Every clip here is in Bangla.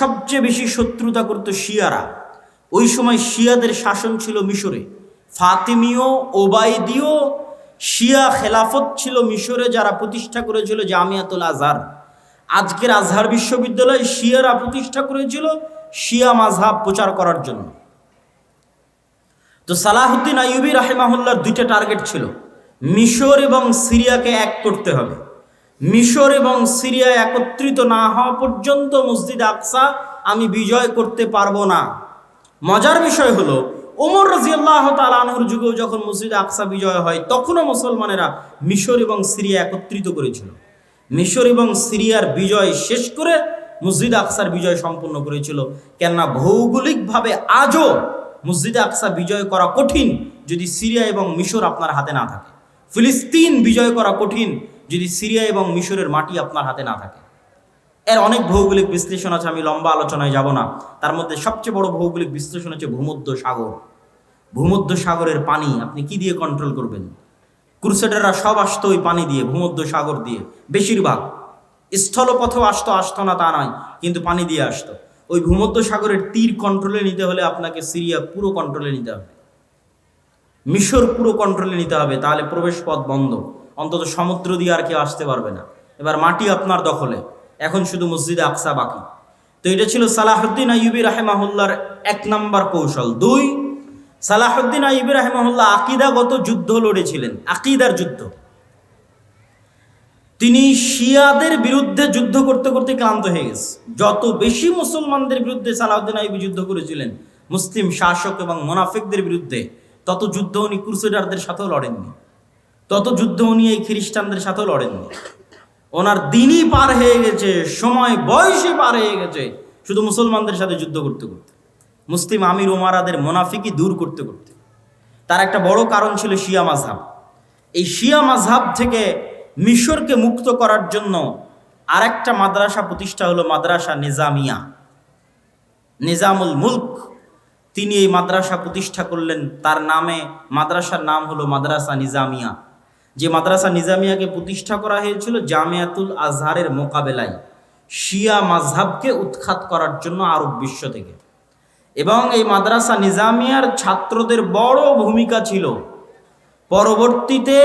সবচেয়ে বেশি শত্রুতা করত শিয়ারা। ওই সময় শিয়াদের শাসন ছিল মিশরে, ফাতিমীয় ওবায়দীয় শিয়া খেলাফত ছিল মিশরে, যারা প্রতিষ্ঠা করেছিল জামিয়াতুল আজহার। আজকের আজহার বিশ্ববিদ্যালয় শিয়ারা প্রতিষ্ঠা করেছিল শিয়া মাযহাব প্রচার করার জন্য। তো সালাহুদ্দিন আইয়ুবী রাহিমাহুল্লাহর দুইটা টার্গেট ছিল, মিশর এবং সিরিয়াকে এক করতে হবে। মিশর এবং সিরিয়া একত্রিত না হওয়া পর্যন্ত মসজিদ আকসা আমি বিজয় করতে পারবো না। মজার বিষয় হলো, ওমর রাদিয়াল্লাহু তাআলা আনহুর যুগেও যখন মসজিদ আকসা বিজয় হয়, তখনও মুসলমানেরা মিশর এবং সিরিয়া একত্রিত করেছিল। মিশর এবং সিরিয়ার বিজয় শেষ করে মসজিদ আকসার বিজয় সম্পন্ন করেছিল। কেননা ভৌগোলিকভাবে আজও মসজিদ আকসা বিজয় করা কঠিন যদি সিরিয়া এবং মিশর আপনার হাতে না থাকে। ফিলিস্তিন বিজয় করা কঠিন যদি সিরিয়া এবং মিশরের মাটি আপনার হাতে না থাকে। এর অনেক ভৌগোলিক বিশ্লেষণ আছে, আমি লম্বা আলোচনায় যাব না। তার মধ্যে সবচেয়ে বড় ভৌগোলিক বিশ্লেষণ হচ্ছে ভূমধ্য সাগর। ভূমধ্য সাগরের পানি আপনি কি দিয়ে কন্ট্রোল করবেন? ক্রুসেডাররা সব আসতো ওই পানি দিয়ে, ভূমধ্য সাগর দিয়ে। বেশিরভাগ স্থলপথেও আসতো না তা নয়, কিন্তু পানি দিয়ে আসতো। ওই ভূমধ্য সাগরের তীর কন্ট্রোলে নিতে হলে আপনাকে সিরিয়া পুরো কন্ট্রোলে নিতে হবে, মিশর পুরো কন্ট্রোলে নিতে হবে, তাহলে প্রবেশ পথ বন্ধ। অন্তত সমুদ্র দিয়ে আর কেউ আসতে পারবে না। এবার মাটি আপনার দখলে, এখন শুধু মসজিদে আকসা বাকি। তো এটা ছিল সালাহুদ্দিন আইয়ুবী রাহিমাহুল্লাহর 1 নম্বর কৌশল। 2, সালাহুদ্দিন আইয়ুবী রাহিমাহুল্লাহ আকীদাগত যুদ্ধ লড়েছিলেন, আকীদার যুদ্ধ। তিনি শিয়াদের বিরুদ্ধে যুদ্ধ করতে করতে ক্লান্ত হয়ে গেছে। যত বেশি মুসলমানদের বিরুদ্ধে সালাহুদ্দিন আইয়ুবী যুদ্ধ করেছিলেন, মুসলিম শাসক এবং মুনাফিকদের বিরুদ্ধে, তত যুদ্ধ উনি ক্রুসেডারদের সাথেও লড়েননি, তত যুদ্ধ উনি এই খ্রিস্টানদের সাথেও লড়েননি। ওনার দিনই পার হয়ে গেছে, সময় বয়সে পার হয়ে গেছে শুধু মুসলমানদের সাথে যুদ্ধ করতে করতে, মুসলিম আমির ওমারাদের মুনাফিকি দূর করতে করতে। তার একটা বড় কারণ ছিল শিয়া মাযহাব। এই শিয়া মাযহাব থেকে মিশরকে মুক্ত করার জন্য আরেকটা মাদ্রাসা প্রতিষ্ঠা হলো, মাদ্রাসা নিজামিয়া। নিজামুল মুলক তিনি এই মাদ্রাসা প্রতিষ্ঠা করলেন। তার নামে মাদ্রাসার নাম হলো মাদ্রাসা নিজামিয়া। যে মাদ্রাসা নিজামিয়াকে প্রতিষ্ঠা করা হয়েছিল জামিয়াতুল আজহারের মোকাবেলায়, শিয়া মাযহাবকে উৎখাত করার জন্য আরব বিশ্ব থেকে। এবং এই মাদ্রাসা নিজামিয়ার ছাত্রদের বড় ভূমিকা ছিল পরবর্তীতে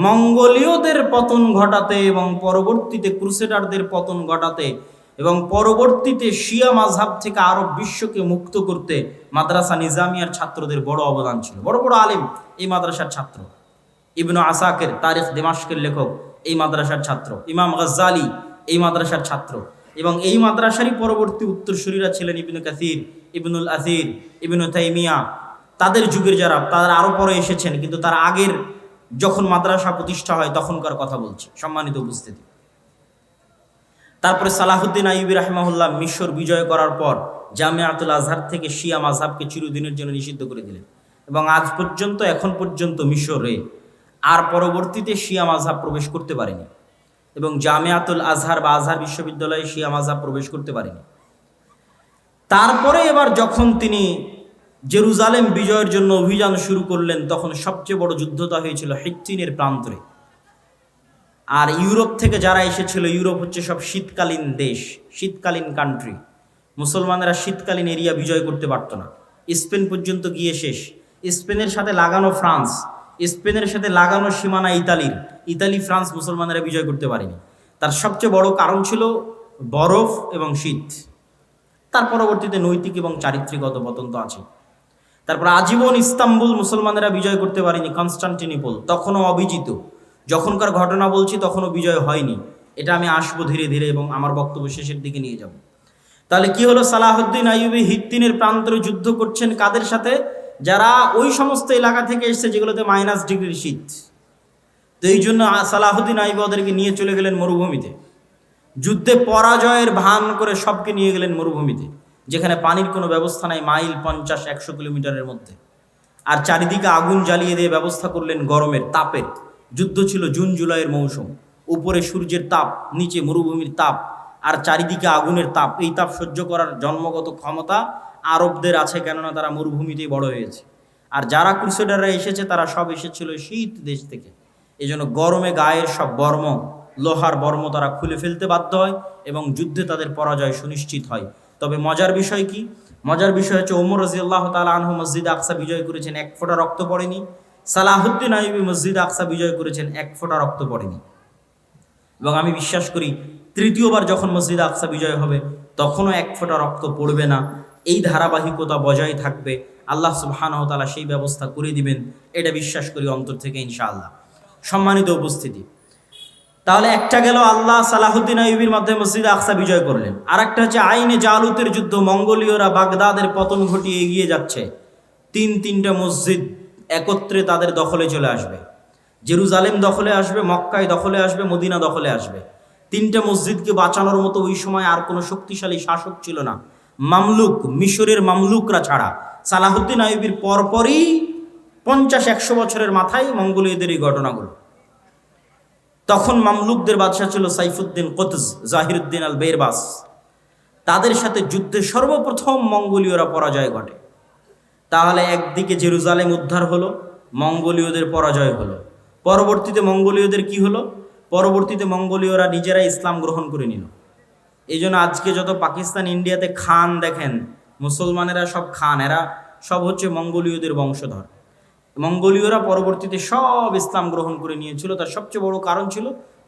মঙ্গোলীয়দের পতন ঘটাতে, এবং পরবর্তীতে ক্রুসেডারদের পতন ঘটাতে, এবং পরবর্তীতে শিয়া মাযহাব থেকে আরব বিশ্বকে মুক্ত করতে মাদ্রাসা নিজামিয়ার ছাত্রদের বড় অবদান ছিল। বড় বড় আলেম এই মাদ্রাসার ছাত্র। ইবনু আসাকির তারিখ দিমাশকের লেখক এই মাদ্রাসার ছাত্র, ইমাম গাজ্জালি এই মাদ্রাসার ছাত্র, এবং এই মাদ্রাসারই পরবর্তী উত্তরসূরিরা ছিলেন ইবনু কাসির, ইবনুল আসির, ইবনু তাইমিয়া। তাদের যুগের যারা, তারা আরও পরে এসেছেন, কিন্তু তার আগের যখন মাদ্রাসা প্রতিষ্ঠা হয় তখনকার কথা বলছি, সম্মানিত উপস্থিতি। তারপরে সালাহুদ্দিন আইয়ুবী রাহিমাহুল্লাহ মিশর বিজয় করার পর জামিয়াতুল আজহার থেকে শিয়া মাযহাবকে চিরদিনের জন্য নিষিদ্ধ করে দিলেন, এবং আজ পর্যন্ত, এখন পর্যন্ত মিশরে আর পরবর্তীতে শিয়া মাযহাব প্রবেশ করতে পারেনি, এবং জামিয়াতুল আজহার বা আজহার বিশ্ববিদ্যালয়ে শিয়া মাযহাব প্রবেশ করতে পারেনি। তারপরে এবার যখন তিনি জেরুজালেম বিজয়ের জন্য অভিযান শুরু করলেন, তখন সবচেয়ে বড় যুদ্ধটা হয়েছিল হিত্তিনের প্রান্তরে। আর ইউরোপ থেকে যারা এসেছিল, ইউরোপ হচ্ছে সব শীতকালীন দেশ, শীতকালীন কান্ট্রি। মুসলমানেরা শীতকালীন এরিয়া বিজয় করতে পারত না। স্পেন পর্যন্ত গিয়ে শেষ। স্পেনের সাথে লাগানো ফ্রান্স, স্পেনের সাথে লাগানো সীমানা ইতালির, ইতালি ফ্রান্স মুসলমানেরা বিজয় করতে পারেনি। তার সবচেয়ে বড় কারণ ছিল বরফ এবং শীত। তার পরবর্তীতে নৈতিক এবং চারিত্রিক অধঃপতন তো আছে। তারপর আজীবন ইস্তাম্বুল মুসলমানেরা বিজয় করতে পারেনি, কনস্টান্টিনোপল তখনও অবিজিত। যখনকার ঘটনা বলছি তখনও বিজয় হয়নি। এটা আমি আসবো ধীরে ধীরে, এবং আমার বক্তব্য শেষের দিকে নিয়ে যাব। তাহলে কি হলো, সালাহুদ্দিন আইয়ুবী হিত্তিনের প্রান্তরে যুদ্ধ করছেন কাদের সাথে? যারা ওই সমস্ত এলাকা থেকে এসছে যেগুলোতে -ডিগ্রির শীত। তো এই জন্য সালাহুদ্দিন আইয়ুবী ওদেরকে নিয়ে চলে গেলেন মরুভূমিতে। যুদ্ধে পরাজয়ের ভান করে সবকে নিয়ে গেলেন মরুভূমিতে, যেখানে পানির কোনো ব্যবস্থা নাই, মাইল 50-100 কিলোমিটারের মধ্যে। আর চারিদিকে আগুন জ্বালিয়ে দিয়ে ব্যবস্থা করলেন গরমের, তাপের। যুদ্ধ ছিল জুন জুলাইয়ের মৌসুম। উপরে সূর্যের তাপ, নিচে মরুভূমির তাপ, আর চারিদিকে আগুনের তাপ। এই তাপ সহ্য করার জন্মগত ক্ষমতা আরবদের আছে, কেননা তারা মরুভূমিতেই বড় হয়েছে। আর যারা ক্রুসেডাররা এসেছে তারা সব এসেছিল শীত দেশ থেকে। এই জন্য গরমে গায়ের সব বর্ম, লোহার বর্ম তারা খুলে ফেলতে বাধ্য হয়, এবং যুদ্ধে তাদের পরাজয় সুনিশ্চিত হয়। তবে মজার বিষয় কি? মজার বিষয় হচ্ছে ওমর রাদিয়াল্লাহু তাআলা আনহু মসজিদ আকসা বিজয় করেছেন, এক ফোঁটা রক্ত পড়েনি। সালাহুদ্দিন আইয়ুবী মসজিদ আকসা বিজয় করেছেন, এক ফোঁটা রক্ত পড়েনি। এবং আমি বিশ্বাস করি তৃতীয়বার যখন মসজিদ আকসা বিজয় হবে তখনও এক ফোঁটা রক্ত পড়বে না। এই ধারাবাহিকতা বজায় থাকবে, আল্লাহ সুবহানাহু ওয়া তাআলা সেই ব্যবস্থা করে দিবেন, এটা বিশ্বাস করি অন্তর থেকে ইনশাআল্লাহ। সম্মানিত উপস্থিতি, তাহলে একটা গেল আল্লাহ সালাহুদ্দিন আইয়ুবীর মাধ্যমে মসজিদ আকসা বিজয় করলেন। আর একটা হচ্ছে আইনে জালুতের যুদ্ধ, মঙ্গোলীয়রা বাগদাদের পতন ঘটিয়ে এগিয়ে যাচ্ছে, তিনটা মসজিদ একত্রে তাদের দখলে চলে আসবে। জেরুজালেম দখলে আসবে, মক্কায় দখলে আসবে, মদিনা দখলে আসবে। তিনটা মসজিদকে বাঁচানোর মতো ওই সময় আর কোনো শক্তিশালী শাসক ছিল না, মামলুক, মিশরের মামলুকরা ছাড়া। সালাহুদ্দিন আইয়ুবীর পরপরই 50-100 বছরের মাথায় মঙ্গোলীয়দের এই ঘটনাগুলো। তখন মামলুকদের বাদশা ছিল সাইফুদ্দিন কোতজ, জাহিরুদ্দিন আল বেরবাস। তাদের সাথে যুদ্ধে সর্বপ্রথম মঙ্গোলীয়রা পরাজয় ঘটে। তাহলে একদিকে জেরুজালেম উদ্ধার হলো, মঙ্গোলীয়দের পরাজয় হলো। পরবর্তীতে মঙ্গোলীয়দের কি হলো? পরবর্তীতে মঙ্গোলীয়রা নিজেরা ইসলাম গ্রহণ করে নিল। এই জন্য আজকে যত পাকিস্তান, ইন্ডিয়াতে খান দেখেন, মুসলমানেরা সব খান, এরা সব হচ্ছে মঙ্গোলীয়দের বংশধর। মঙ্গোলীয়রা পরবর্তীতে সব ইসলাম গ্রহণ করে নিয়েছিল। তার সবচেয়ে বড় কারণ ছিল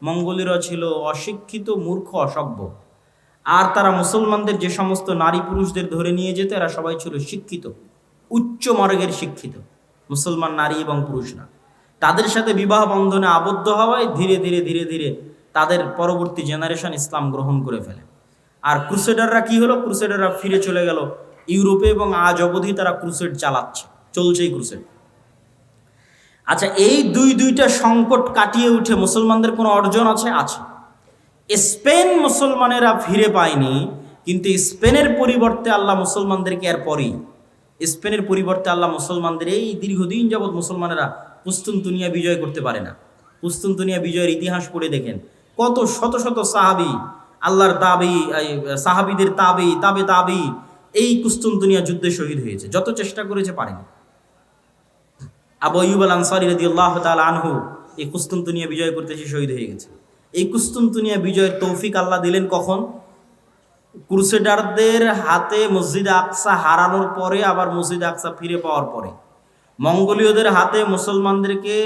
মঙ্গোলীয়রা ছিল অশিক্ষিত, মূর্খ, অসভ্য। আর তারা মুসলমানদের যে সমস্ত নারী পুরুষদের ধরে নিয়ে যেত, এরা সবাই ছিল শিক্ষিত, উচ্চ মার্গের শিক্ষিত মুসলমান নারী এবং পুরুষরা। তাদের সাথে বিবাহ বন্ধনে আবদ্ধ হওয়ায় ধীরে ধীরে ধীরে ধীরে তাদের পরবর্তী জেনারেশন ইসলাম গ্রহণ করে ফেলে। আর ক্রুসেডাররা কি হলো? ক্রুসেডাররা ফিরে চলে গেল ইউরোপে, এবং আজ অবধি তারা ক্রুসেড চালাচ্ছে, চলছেই ক্রুসেড। আচ্ছা, এই দুইটা সংকট কাটিয়ে উঠে মুসলমানদের কোনো অর্জন আছে? আছে। স্পেন মুসলমানেরা ফিরে পায়নি, কিন্তু স্পেনের পরিবর্তে আল্লাহ মুসলমানদেরকে এরপরই, স্পেনের পরিবর্তে আল্লাহ মুসলমানদের এই দীর্ঘদিন যাবৎ মুসলমানেরা কুস্তুনতুনিয়া বিজয় করতে পারে না। কুস্তুনতুনিয়া বিজয়ের ইতিহাস পড়ে দেখেন, কত শত শত সাহাবি, আল্লাহর তাবি, সাহাবিদের তাবে এই কুস্তুনতুনিয়া যুদ্ধে শহীদ হয়েছে। যত চেষ্টা করেছে পারেনি। আবু আইয়ুব আল আনসারী রাদিয়াল্লাহু তাআলা আনহু এই কুস্তুনতুনিয়া বিজয় করতে এসে শহীদ হয়ে গেছে। এই কুস্তুনতুনিয়া বিজয়ের তৌফিক আল্লাহ দিলেন কখন? ক্রুসেডারদের হাতে মসজিদ আকসা হারানোর পরে, আবার মসজিদ আকসা ফিরে পাওয়ার পরে। মঙ্গোলীয়দের হাতে মুসলমানদেরকে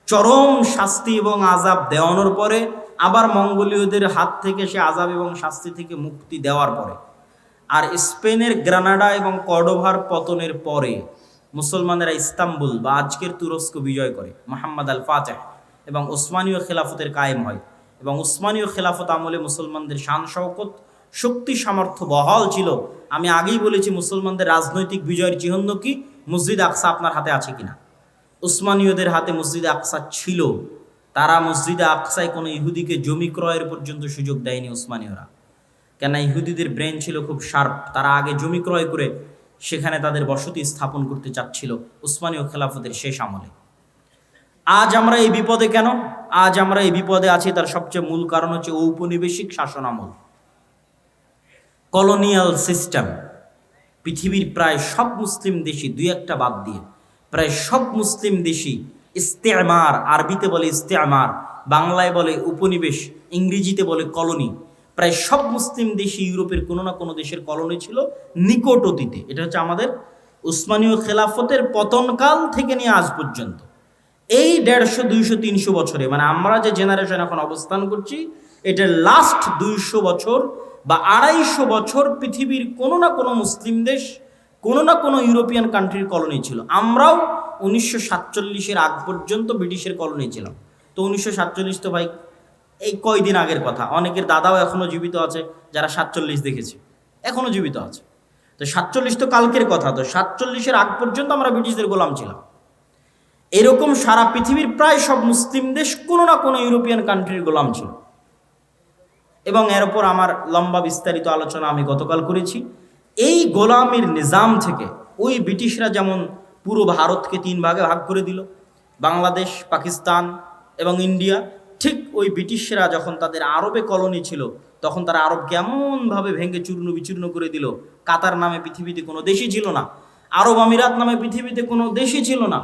চরম শাস্তি এবং আযাব দেওয়ানোর পরে, আবার মঙ্গোলীয়দের হাত থেকে সে আযাব এবং শাস্তি থেকে মুক্তি দেওয়ার পরে। আর স্পেনের গ্রানাডা এবং কর্ডোভার পতনের পরে মুসলমানেরা ইস্তাম্বুল বা আজকের তুরস্ক বিজয় করে, মুহাম্মদ আল ফাতেহ, এবং ওসমানীয় খেলাফতের কায়েম হয়। এবং ওসমানীয় খেলাফত আমলে মুসলমানদের শান শওকত, শক্তি, সামর্থ্য বহাল ছিল। আমি আগেই বলেছি মুসলমানদের রাজনৈতিক বিজয়ের চিহ্ন কি? মসজিদ আকসা আপনার হাতে আছে কিনা? উসমানীয়দের হাতে মসজিদ আকসা ছিল। তারা মসজিদে আকসায় কোনো ইহুদিকে জমি ক্রয়ের পর্যন্ত সুযোগ দেয়নি উসমানীয়রা। কেন? ইহুদিদের ব্রেন ছিল খুব শার্প, তারা আগে জমি ক্রয় করে সেখানে তাদের বসতি স্থাপন করতে চাচ্ছিল উসমানীয় খেলাফতের শেষ আমলে। আজ আমরা এই বিপদে কেন? আজ আমরা এই বিপদে আছি তার সবচেয়ে মূল কারণ হচ্ছে ঔপনিবেশিক শাসন আমল, কলোনিয়াল সিস্টেম। পৃথিবীর প্রায় সব মুসলিম দেশই, দুই একটা বাদ দিয়ে, প্রায় সব মুসলিম দেশই ইস্তেমার, আরবিতে বলে ইস্তেমার, বাংলায় বলে উপনিবেশ, ইংরেজিতে বলে কলোনি। প্রায় সব মুসলিম দেশই ইউরোপের কোনো না কোনো দেশের কলোনি ছিল নিকট অতীতে। এটা হচ্ছে আমাদের উসমানীয় খেলাফতের পতনকাল থেকে নিয়ে আজ পর্যন্ত এই 150, 200, 300 বছরে, মানে আমরা যে জেনারেশন এখন অবস্থান করছি, এটার লাস্ট 200 বছর বা 250 বছর পৃথিবীর কোনো না কোনো মুসলিম দেশ, কোনো না কোনো ইউরোপিয়ান কান্ট্রির কলোনি ছিল। আমরাও 1947-এর আগ পর্যন্ত ব্রিটিশের কলোনি ছিলাম। তো 1947 তো ভাই এই কয়দিন আগের কথা। অনেকের দাদাও এখনও জীবিত আছে যারা 47 দেখেছে, এখনও জীবিত আছে। তো 47 তো কালকের কথা। তো 47-এর আগ পর্যন্ত আমরা ব্রিটিশদের গোলাম ছিলাম। এরকম সারা পৃথিবীর প্রায় সব মুসলিম দেশ কোনো না কোনো ইউরোপিয়ান কান্ট্রির গোলাম ছিল। এবং এর উপর আমার লম্বা বিস্তারিত আলোচনা আমি গতকাল করেছি। এই গোলামির নিজাম থেকে ওই ব্রিটিশরা যেমন পুরো ভারতকে 3 ভাগে ভাগ করে দিল, বাংলাদেশ, পাকিস্তান এবং ইন্ডিয়া, ঠিক ওই ব্রিটিশরা যখন তাদের আরবে কলোনি ছিল তখন তারা আরবকে এমনভাবে ভেঙে চূর্ণ বিচূর্ণ করে দিল। কাতার নামে পৃথিবীতে কোনো দেশই ছিল না, আরব আমিরাত নামে পৃথিবীতে কোনো দেশই ছিল না,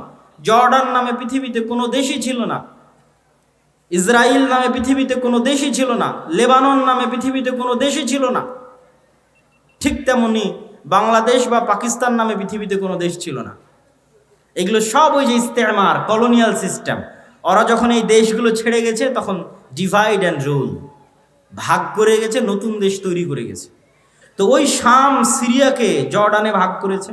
জর্ডান নামে পৃথিবীতে কোনো দেশই ছিল না, ইসরায়েল নামে পৃথিবীতে কোনো দেশই ছিল না, লেবানন নামে পৃথিবীতে কোনো দেশই ছিল না। তেমনি বাংলাদেশ বা পাকিস্তান নামে পৃথিবীতে কোনো দেশ ছিল না। এগুলো সব ওই যে ইস্তেমার, কলোনিয়াল সিস্টেম। ওরা যখন এই দেশগুলো ছেড়ে গেছে তখন ডিভাইড অ্যান্ড রুল, ভাগ করে গেছে, নতুন দেশ তৈরি করে গেছে। তো ওই শাম সিরিয়াকে জর্ডানে ভাগ করেছে,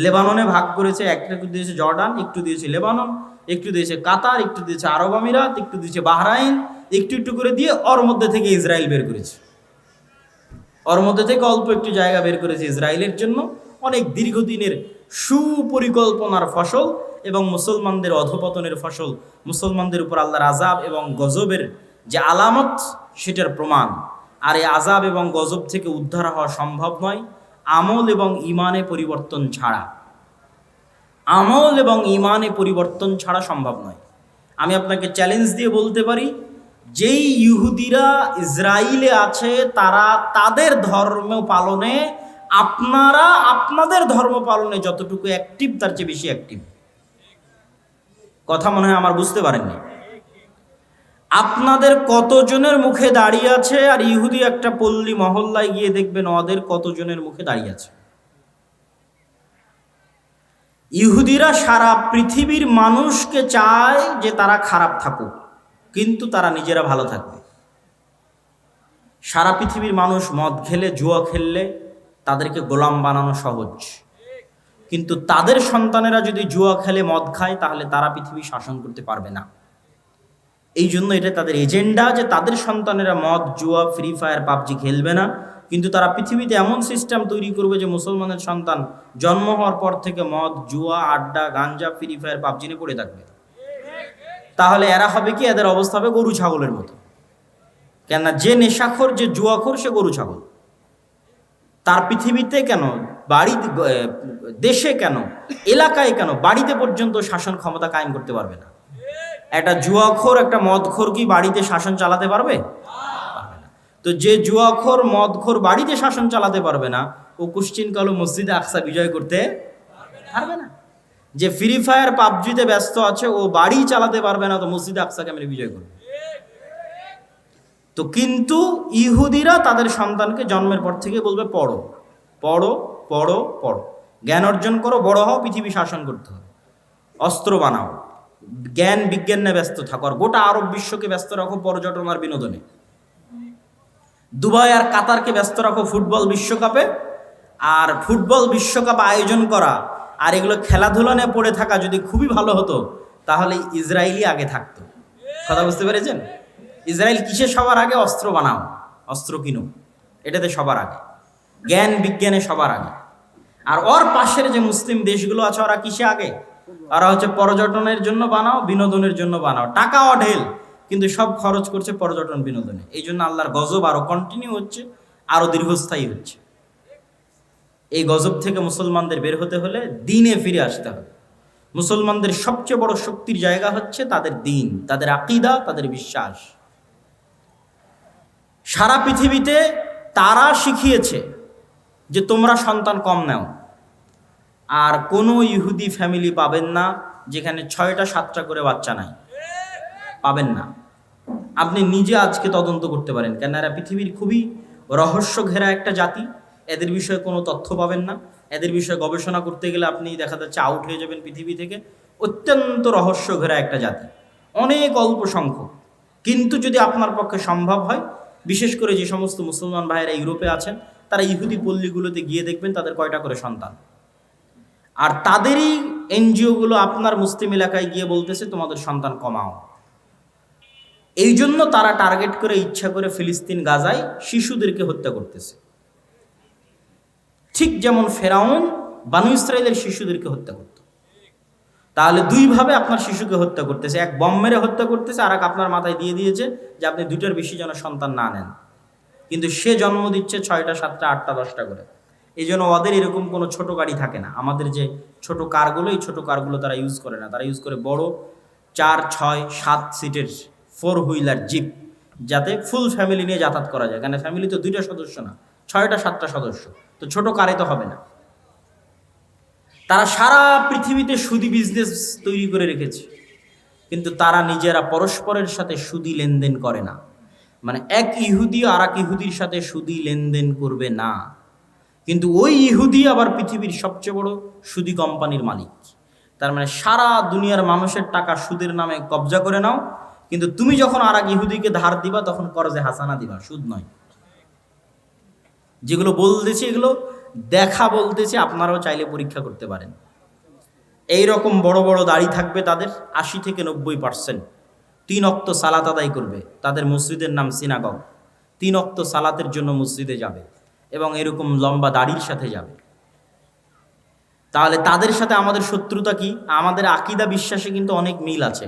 লেবাননে ভাগ করেছে, একটু দিয়েছে জর্ডান, একটু দিয়েছে লেবানন, একটু দিয়েছে কাতার, একটু দিয়েছে আরব আমিরাত, একটু দিয়েছে বাহরাইন, একটু একটু করে দিয়ে ওর মধ্যে থেকে ইসরায়েল বের করেছে। ওর মধ্যে থেকে অল্প একটু জায়গা বের করেছে ইসরায়েলের জন্য, অনেক দীর্ঘদিনের সুপরিকল্পনার ফসল এবং মুসলমানদের অধপতনের ফসল, মুসলমানদের উপর আল্লাহর আযাব এবং গজবের যে আলামত সেটার প্রমাণ। আর এই আযাব এবং গজব থেকে উদ্ধার হওয়া সম্ভব নয় আমল এবং ইমানে পরিবর্তন ছাড়া। আমল এবং ইমানে পরিবর্তন ছাড়া সম্ভব নয়। আমি আপনাকে চ্যালেঞ্জ দিয়ে বলতে পারি, যেই ইহুদিরা ইসরায়েলে আছে তারা তাদের ধর্ম পালনে, আপনারা আপনাদের ধর্ম পালনে যতটুকু অ্যাক্টিভ তার চেয়ে বেশি অ্যাক্টিভ। কথা মনে হয় আমার বুঝতে পারেননি। আপনাদের কতজনের মুখে দাঁড়িয়ে আছে, আর ইহুদি একটা পল্লী মহল্লায় গিয়ে দেখবেন ওদের কতজনের মুখে দাঁড়িয়ে আছে। ইহুদিরা সারা পৃথিবীর মানুষকে চায় যে তারা খারাপ থাকুক, কিন্তু তারা নিজেরা ভালো থাকবে। সারা পৃথিবীর মানুষ মদ খেলে, জুয়া খেললে তাদেরকে গোলাম বানানো সহজ, কিন্তু তাদের সন্তানেরা যদি জুয়া খেলে, মদ খায়, তাহলে তারা পৃথিবী শাসন করতে পারবে না। এই জন্য এটা তাদের এজেন্ডা যে তাদের সন্তানেরা মদ, জুয়া, ফ্রি ফায়ার, পাবজি খেলবে না, কিন্তু তারা পৃথিবীতে এমন সিস্টেম তৈরি করবে যে মুসলমানের সন্তান জন্ম হওয়ার পর থেকে মদ, জুয়া, আড্ডা, গাঞ্জা, ফ্রি ফায়ার, পাবজি নিয়ে পড়ে থাকবে। তাহলে এরা হবে কি, এদের অবস্থা হবে গরু ছাগলের মতো। কেননা যে নেশাখোর, যে জুয়াখোর, সে গরু ছাগল। তার পৃথিবীতে কেন, বাড়িতে, দেশে কেন, এলাকায় কেন, বাড়িতে পর্যন্ত শাসন ক্ষমতা কায়েম করতে পারবে না। একটা জুয়াখোর, একটা মদখোর কি বাড়িতে শাসন চালাতে পারবে? পারবে না। তো যে জুয়াখোর, মদখোর বাড়িতে শাসন চালাতে পারবে না, ও কুশ্চিনকালে মসজিদে আকসা বিজয় করতে পারবে না। যে ফ্রি ফায়ার, পাবজিতে ব্যস্ত আছে, ও বাড়ি চালাতে পারবে না, তো মসজিদে আকসাকে আমরা বিজয় করবে। তো কিন্তু ইহুদিরা তাদের সন্তানকে জন্মের পর থেকে বলবে পড়ো পড়ো পড়ো পড়ো, জ্ঞান অর্জন করো, বড় হও, পৃথিবী শাসন করতে হবে, অস্ত্র বানাও, জ্ঞান বিজ্ঞানে ব্যস্ত থাকো, আর গোটা আরব বিশ্বকে ব্যস্ত রাখো পর্যটন আর বিনোদনে, দুবাই আর কাতারকে ব্যস্ত রাখো ফুটবল বিশ্বকাপে। আর ফুটবল বিশ্বকাপ আয়োজন করা আর এগুলো খেলাধুলা নিয়ে পড়ে থাকা যদি খুবই ভালো হতো, তাহলে ইসরায়েলই আগে থাকতো। কথা বুঝতে পেরেছেন? ইসরায়েল কিসে সবার আগে? অস্ত্র বানাও, অস্ত্র কিনো, এটাতে সবার আগে, জ্ঞান বিজ্ঞানে সবার আগে। আর ওর পাশের যে মুসলিম দেশগুলো আছে, ওরা কিসে আগে? ওরা হচ্ছে পর্যটনের জন্য বানাও, বিনোদনের জন্য বানাও, টাকা অঢেল, কিন্তু সব খরচ করছে পর্যটন বিনোদনে। এই জন্য আল্লাহর গজব আরো কন্টিনিউ হচ্ছে, আরো দীর্ঘস্থায়ী হচ্ছে। এই গজব থেকে মুসলমানদের বের হতে হলে দ্বীনে ফিরে আসতে হবে। মুসলমানদের সবচেয়ে বড় শক্তির জায়গা হচ্ছে তাদের দ্বীন, তাদের আকীদা, তাদের বিশ্বাস। সারা পৃথিবীতে তারা শিখিয়েছে যে তোমরা সন্তান কম নাও, আর কোনো ইহুদি ফ্যামিলি পাবেন না যেখানে 6টা 7টা করে বাচ্চা নাই, পাবেন না। আপনি নিজে আজকে তদন্ত করতে পারেন, কেন এরা পৃথিবীর খুবই রহস্য ঘেরা একটা জাতি। এদের বিষয়ে কোনো তথ্য পাবেন না, এদের বিষয়ে গবেষণা করতে গেলে আপনি দেখা যাচ্ছে আউট হয়ে যাবেন পৃথিবী থেকে। অত্যন্ত রহস্য ঘেরা একটা জাতি, অনেক অল্প সংখ্যক। কিন্তু যদি আপনার পক্ষে সম্ভব হয়, বিশেষ করে যে সমস্ত মুসলমান ভাইয়েরা ইউরোপে আছেন, তারা ইহুদি পল্লীগুলোতে গিয়ে দেখবেন তাদের কয়টা করে সন্তান। আর তাদেরই এনজিওগুলো আপনার মুসলিম এলাকায় গিয়ে বলতেছে তোমাদের সন্তান কমাও। এই জন্য তারা টার্গেট করে, ইচ্ছা করে ফিলিস্তিন, গাজায় শিশুদেরকে হত্যা করতেছে। ঠিক যেমন ফেরাউন বানু ইসরায়েলের শিশুদেরকে হত্যা করত। তাহলে দুইভাবে আপনার শিশুকে হত্যা করতেছে, এক বম মেরে হত্যা করতেছে, আর এক আপনার মাথায় দিয়ে দিয়েছে যে আপনি 2টার বেশি যেন সন্তান না নেন। কিন্তু সে জন্ম দিচ্ছে 6টা 7টা 8টা 10টা করে। এই জন্য ওদের এরকম কোনো ছোট গাড়ি থাকে না। আমাদের যে ছোট কারগুলো, এই ছোট কারগুলো তারা ইউজ করে না, তারা ইউজ করে বড় 4, 6, 7 সিটের 4 হুইলার জিপ, যাতে ফুল ফ্যামিলি নিয়ে যাতায়াত করা যায়। কারণ ফ্যামিলি তো 2টা সদস্য না, 6টা 7টা সদস্য, তো ছোট কারে তো হবে না। তারা সারা পৃথিবীতে সুদি বিজনেস তৈরি করে রেখেছে, কিন্তু তারা নিজেরা পরস্পরের সাথে সুদি লেনদেন করে না। মানে এক ইহুদি আর এক ইহুদির সাথে সুদি লেনদেন করবে না। কিন্তু ওই ইহুদি আবার পৃথিবীর সবচেয়ে বড় সুদি কোম্পানির মালিক। তার মানে সারা দুনিয়ার মানুষের টাকা সুদের নামে কবজা করে নাও, কিন্তু তুমি যখন আর এক ইহুদিকে ধার দিবা তখন করজে হাসানা দিবা, সুদ নয়। যেগুলো বলতেছি এগুলো দেখা বলতেছি, আপনারাও চাইলে পরীক্ষা করতে পারেন। এই রকম বড় বড় দাড়ি থাকবে তাদের, ৮০ থেকে ৯০%। ৩ ওয়াক্ত সালাত আদায় করবে, তাদের মসজিদের নাম সিনাগগ। ৩ ওয়াক্ত সালাতের জন্য মসজিদে যাবে এবং এরকম লম্বা দাড়ির সাথে যাবে। তাহলে তাদের সাথে আমাদের শত্রুতা কি? আমাদের আকীদা বিশ্বাসে কিন্তু অনেক মিল আছে।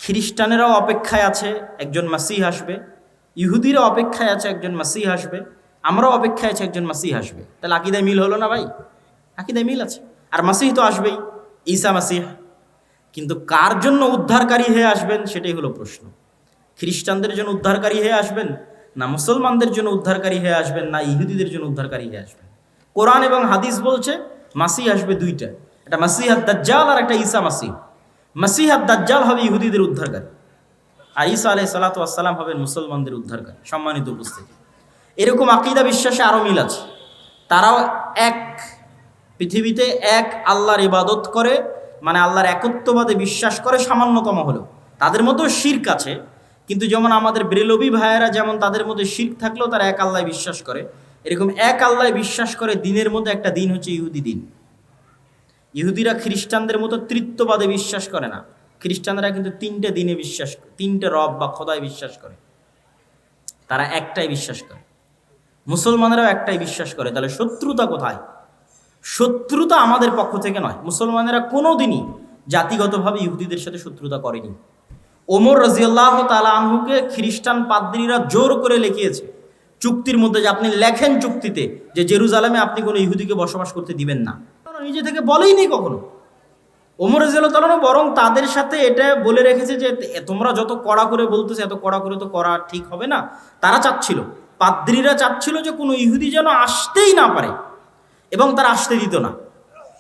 খ্রিস্টানেরাও অপেক্ষায় আছে একজন মাসিহ আসবে, ইহুদিরা অপেক্ষায় আছে একজন মাসিহ আসবে, আমরাও অপেক্ষায় আছে একজন মাসিহ আসবে। তাহলে আকীদায় মিল হলো না ভাই? আকীদায় মিল আছে। আর মাসিহ তো আসবেই, ঈসা মাসিহ। কিন্তু কার জন্য উদ্ধারকারী হয়ে আসবেন সেটাই হলো প্রশ্ন। খ্রিস্টানদের জন্য উদ্ধারকারী হয়ে আসবেন, না মুসলমানদের জন্য উদ্ধারকারী হয়ে আসবেন, না ইহুদিদের জন্য উদ্ধারকারী হয়ে আসবেন? কোরআন এবং হাদিস বলছে মাসিহ আসবে দুইটা, একটা মাসিহ আদ-দাজ্জাল আর একটা ঈসা মাসিহ। মাসিহ আদ-দাজ্জাল হবে ইহুদিদের উদ্ধারকারী, আর ঈসা আলাইহিস সালাতু ওয়াস সালাম হবেন মুসলমানদের উদ্ধারকারী। সম্মানিত উপস্থিতি, এরকম আকীদা বিশ্বাসে আরও মিল আছে। তারাও এক, পৃথিবীতে এক আল্লাহর ইবাদত করে, মানে আল্লাহর একত্ববাদে বিশ্বাস করে সামান্যতম হলেও। তাদের মধ্যেও শিরক আছে, কিন্তু যেমন আমাদের ব্রেলভী ভাইয়েরা যেমন তাদের মধ্যে শিরক থাকলেও তারা এক আল্লাহ বিশ্বাস করে, এরকম এক আল্লাহ বিশ্বাস করে। দিনের মধ্যে একটা দিন হচ্ছে ইহুদি দিন। ইহুদিরা খ্রিস্টানদের মতো তৃত্ববাদে বিশ্বাস করে না। খ্রিস্টানরা কিন্তু 3টে দিনে বিশ্বাস করে, 3টে রব বা খোদায় বিশ্বাস করে। তারা একটাই বিশ্বাস করে। মুসলমানেরাও একটাই বিশ্বাস করে। তাহলে শত্রুতা কোথায়? শত্রুতা আমাদের পক্ষ থেকে নয়। মুসলমানেরা কোনোদিনই জাতিগতভাবে ইহুদিদের সাথে শত্রুতা করেনি। ওমর রাদিয়াল্লাহু তাআলা আনহুকে খ্রিস্টান পাদ্রীরা জোর করে লিখিয়েছে চুক্তির মধ্যে, যে আপনি লেখেন চুক্তিতে যে জেরুজালেমে আপনি কোনো ইহুদিকে বসবাস করতে দিবেন না। নিজে থেকে বলেইনি কখনো। ওমর রাদিয়াল্লাহু তাআলা বরং তাদের সাথে এটা বলে রেখেছে যে তোমরা যত কড়া করে বলতেছে, এত কড়া করে তো করা ঠিক হবে না। তারা চাচ্ছিল, পাদ্রীরা চাচ্ছিল যে কোনো ইহুদি যেন আসতেই না পারে, এবং তারা আসতে দিত না।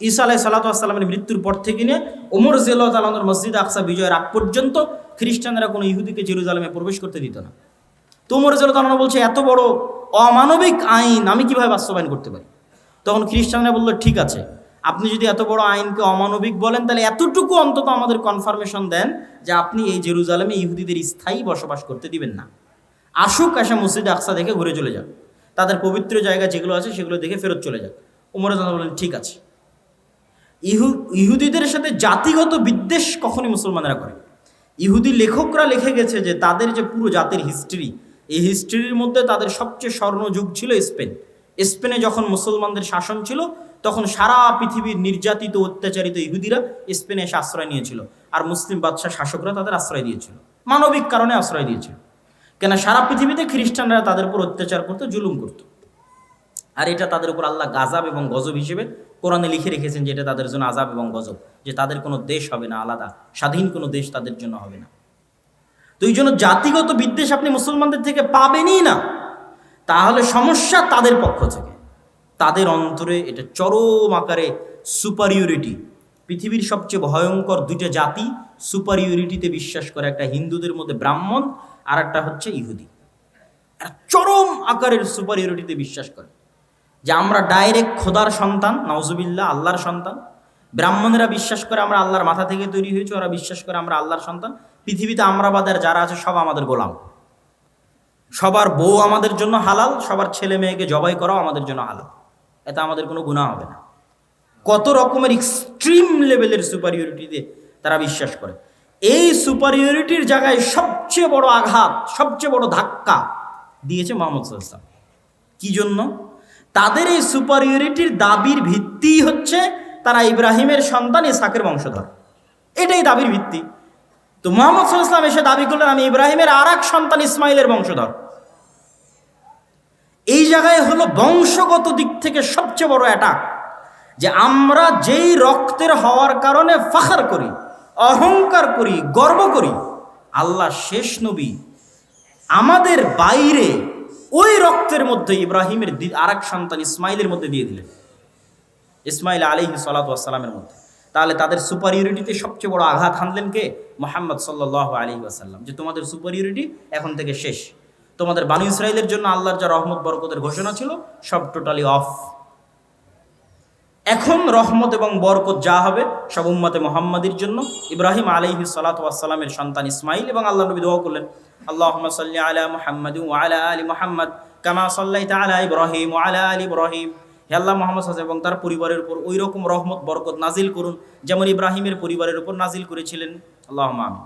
ঈসা আলাইহিস সালাতু ওয়াস সালামের মৃত্যুর পর থেকে নিয়ে ওমর রাদিয়াল্লাহু তাআলা আনহুর মসজিদ আকসা বিজয়ের আগ পর্যন্ত খ্রিস্টানরা কোনো ইহুদিকে জেরুজালেমে প্রবেশ করতে দিত না। তো ওমর রাদিয়াল্লাহু তাআলা বলছে, এত বড় অমানবিক আইন আমি কিভাবে বাস্তবায়ন করতে পারি? তখন খ্রিস্টানরা বলল, ঠিক আছে, আপনি যদি এত বড় আইনকে অমানবিক বলেন, তাহলে এতটুকু অন্তত আমাদের কনফার্মেশন দেন যে আপনি এই জেরুজালেমে ইহুদিদের স্থায়ী বসবাস করতে দিবেন না। আসুক, আসা মসজিদ আকসা দেখে ঘুরে চলে যাক, তাদের পবিত্র জায়গা যেগুলো আছে সেগুলো দেখে ফেরত চলে যাক। ওমর রাদিয়াল্লাহু তাআলা বললেন, ঠিক আছে। ইহুদিদের সাথে জাতিগত বিদ্বেষ কখনই মুসলমানেরা করে। ইহুদি লেখকরা লিখে গেছে যে তাদের যে পুরো জাতির হিস্ট্রি, এই হিস্ট্রির মধ্যে তাদের সবচেয়ে স্বর্ণযুগ ছিল স্পেন। স্পেনে যখন মুসলমানদের শাসন ছিল, তখন সারা পৃথিবীর নির্যাতিত অত্যাচারিত ইহুদিরা স্পেনে এসে আশ্রয় নিয়েছিল, আর মুসলিম বাদশাহ শাসকরা তাদের আশ্রয় দিয়েছিল, মানবিক কারণে আশ্রয় দিয়েছিল। কেন? সারা পৃথিবীতে খ্রিস্টানরা তাদের উপর অত্যাচার করতো, জুলুম করতো, আর এটা তাদের উপর আল্লাহ গাজাব এবং গজব হিসেবে কোরআনে লিখে রেখেছেন যে এটা তাদের জন্য আযাব এবং গজব, যে তাদের কোনো দেশ হবে না, আলাদা স্বাধীন কোনো দেশ তাদের জন্য হবে না। তো এই জন্য জাতিগত বিদ্বেষ আপনি মুসলমানদের থেকে পাবেনই না। তাহলে সমস্যা তাদের পক্ষ থেকে, তাদের অন্তরে এটা চরম আকারে সুপারিয়রিটি। পৃথিবীর সবচেয়ে ভয়ঙ্কর দুইটা জাতি সুপারিয়রিটিতে বিশ্বাস করে, একটা হিন্দুদের মধ্যে ব্রাহ্মণ, আর একটা হচ্ছে ইহুদি। চরম আকারের সুপারিয়রিটিতে বিশ্বাস করে যে আমরা ডাইরেক্ট খোদার সন্তান, নাউজুবিল্লাহ, আল্লাহর সন্তান। ব্রাহ্মণেরা বিশ্বাস করে আমরা আল্লাহর মাথা থেকে তৈরি হয়েছি, ওরা বিশ্বাস করে আমরা আল্লাহর সন্তান। পৃথিবীতে আমরা বাদের যারা আছে সব আমাদের গোলাম, সবার বউ আমাদের জন্য হালাল, সবার ছেলে মেয়েকে জবাই করাও আমাদের জন্য হালাল, এতে আমাদের কোনো গুনাহ হবে না। কত রকমের এক্সট্রিম লেভেলের সুপারিয়রিটিতে তারা বিশ্বাস করে। এই সুপারিয়রিটির জায়গায় সবচেয়ে বড় আঘাত, সবচেয়ে বড় ধাক্কা দিয়েছে মুহাম্মদ সাল্লাল্লাহু আলাইহি ওয়াসাল্লাম। কি জন্য? তাদের এই সুপারিয়রিটির দাবির ভিত্তি হচ্ছে তারা ইব্রাহিমের সন্তান, ইসহাকের বংশধর। এটাই দাবির ভিত্তি। তো মুহাম্মদ সাল্লাল্লাহু আলাইহি ওয়াসাল্লাম এসে দাবি করলেন আমি ইব্রাহিমের আর এক সন্তান ইসমাইলের বংশধর। এই জায়গায় হলো বংশগত দিক থেকে সবচেয়ে বড় অ্যাটাক, যে আমরা যেই রক্তের হওয়ার কারণে ফাখর করি, অহংকার করি, গর্ব করি, আল্লাহ শেষ নবী আমাদের বাইরে ওই রক্তের মধ্যে ইব্রাহিমের আর এক সন্তান ইসমাইলের মধ্যে দিয়ে দিলেন, ইসমাইল আলাইহিস সালাতু ওয়াস সালামের মধ্যে। তাহলে তাদের সুপারিয়রিটিতে সবচেয়ে বড় আঘাত হানলেন কে? মুহাম্মদ সাল্লাল্লাহু আলাইহি ওয়াসাল্লাম, যে তোমাদের সুপারিয়রিটি এখন থেকে শেষ। তোমাদের বানু ইসরাইলের জন্য আল্লাহর যা রহমত বরকতের ঘোষণা ছিল সব টোটালি অফ। এখন রহমত এবং বরকত যা হবে সব উম্মতে মুহাম্মাদির জন্য। ইব্রাহিম আলাইহিস সালাতু ওয়াস সালামের সন্তান ইসমাইল এবং আল্লাহ নবী দোয়া করলেন, আল্লাহুম্মা সাল্লি আলা মুহাম্মাদ ওয়া আলা আলি মুহাম্মাদ কামা সাল্লাইতা আলা ইব্রাহিম ওয়া আলা আলি ইব্রাহিম। হে আল্লাহ, মুহাম্মদ সাল্লাল্লাহু আলাইহি ওয়া সাল্লাম এবং তার পরিবারের উপর ওই রকম রহমত বরকত নাজিল করুন যেমন ইব্রাহিমের পরিবারের উপর নাজিল করেছিলেন। আল্লাহুম্মা আমিন।